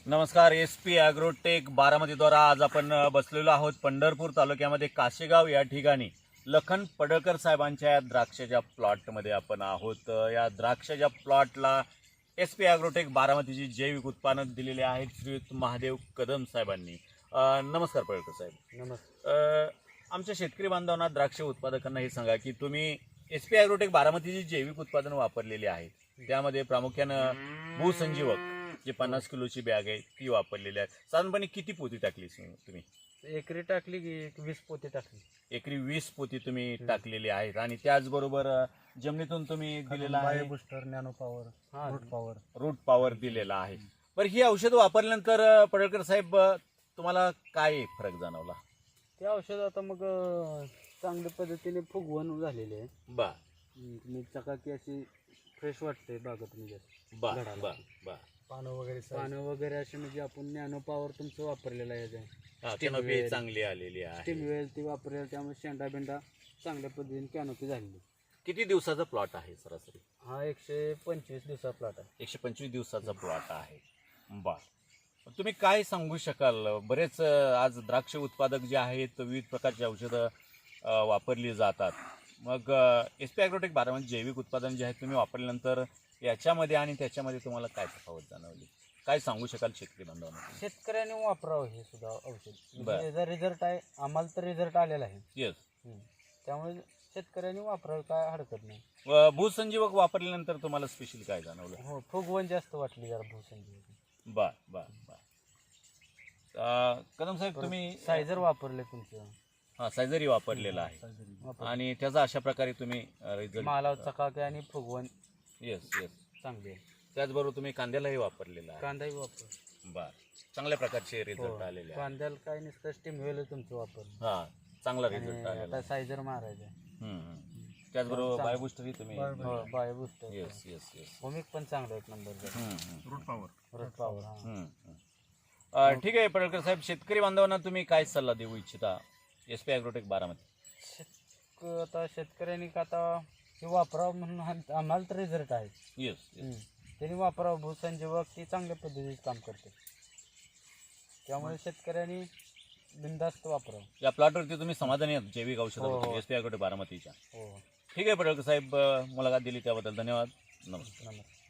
नमस्कार. SP agrotech बारामतीद्वारा आज आपण बसलेलो आहोत पंढरपूर तालुक्यामध्ये काशेगाव या ठिकाणी लखन पडळकर साहेबांच्या या द्राक्षाच्या प्लॉटमध्ये आपण आहोत. या द्राक्षाच्या प्लॉटला SP ॲग्रोटेक बारामतीची जैविक उत्पादन दिलेले आहेत श्रीयुत महादेव कदम साहेबांनी. नमस्कार पडळकर साहेब. नमस्कार. आमच्या शेतकरी बांधवांना द्राक्ष उत्पादकांना हे सांगा की तुम्ही SP ॲग्रोटेक बारामतीची जैविक उत्पादन वापरलेली आहेत. त्यामध्ये प्रामुख्यानं भूसंजीवक जे 50 किलोची बॅग आहे ती वापरलेली आहे. साधारणपणे किती पोती टाकली तुम्ही? एकरी टाकली की 20 पोती टाकली. एकरी 20 पोती तुम्ही टाकलेली आहेत. आणि त्याचबरोबर जमिनीतून तुम्ही दिलेला आहे booster, nano power, root power दिलेला आहे. बरं, ही औषधं वापरल्यानंतर पडळकर साहेब तुम्हाला काय फरक जाणवला? ते औषध आता मग चांगल्या पद्धतीने फुगवण झालेली आहे. बा मी चकाकी अशी फ्रेश वाटते बागत म्हणजे बा बा बा पानं वगैरे असे म्हणजे आपण नॅनो पॉवर तुमचं वापरलेलं आहे. कॅनोपी चांगली आलेली आहे. स्टीमवेल ती वापरलेलं, त्यामुळे शेंडा बेंडा चांगल्या पद्धतीने कॅनोपी झालेली. किती दिवसाचा प्लॉट आहे सरासरी? हा 125 दिवसा प्लॉट आहे. 125 दिवसाचा प्लॉट आहे. बर, तुम्ही काय सांगू शकाल? बरेच आज द्राक्ष उत्पादक जे आहेत विविध प्रकारची औषधं वापरली जातात. मग SP ॲग्रोटेक बारामती जैविक उत्पादन जे आहे तुम्ही वापरल्यानंतर याच्यामध्ये आणि त्याच्यामध्ये तुम्हाला काय तफावत जाणवली? काय सांगू शकाल शेतकरी बांधवांना? शेतकऱ्यांनी वापरावं हे सुद्धा औषध. बरं. याचा रिझल्ट आहे, आम्हाला तर रिझल्ट आलेला आहे. येस. त्यामुळे शेतकऱ्यांनी वापरावं, काय हरकत नाही. भूसंजीवक वापरल्यानंतर तुम्हाला स्पेशल काय जाणवलं? हो, फुगवण जास्त वाटली जरा भूसंजीवनी. बर बर बर. कदम साहेब तुम्ही सायझर वापरले तुमचं? हां, सायझरी वापरलेला आहे आणि त्याचा अशा प्रकारे तुम्ही रिझल्ट? मालाव चकाकी आणि फुगवण येस येस चांगली आहे. त्याचबरोबर तुम्ही कांद्यालाही वापरलेला आहे. कांदाही वापर. बर, चांगल्या प्रकारचे रिझल्ट आलेले आहे. कांद्याला काय नसतं, स्टीमवेल तुमचं वापर. हां, चांगला रिझल्ट आलेला आता सायझर मारायचं. आहे. त्याचबरोबर बायोबुस्टरही तुम्ही? Bio booster. Yes yes yes. भूमिक पण चांगलं एक नंबर. Route power. ठीक आहे पडळकर साहेब, शेतकरी बांधवांना तुम्ही काय सल्ला देऊ इच्छिता SP ॲग्रोटेक बारामती? आता शेतकऱ्यांनी का आता हे वापरावं म्हणून आम्हाला तर रिझल्ट आहे. Yes yes. त्यांनी वापरावं. भूसंजीवक ती चांगल्या पद्धतीने काम करते, त्यामुळे शेतकऱ्यांनी बिनधास्त वापरावं. या प्लॉटवरती तुम्ही समाधानी आहात जैविक हो. औषधावरती SP ॲग्रोटेक बारामतीच्या? हो. ठीक आहे पडळकर साहेब, मुलाखत दिली त्याबद्दल धन्यवाद. नमस्कार. नमस्कार.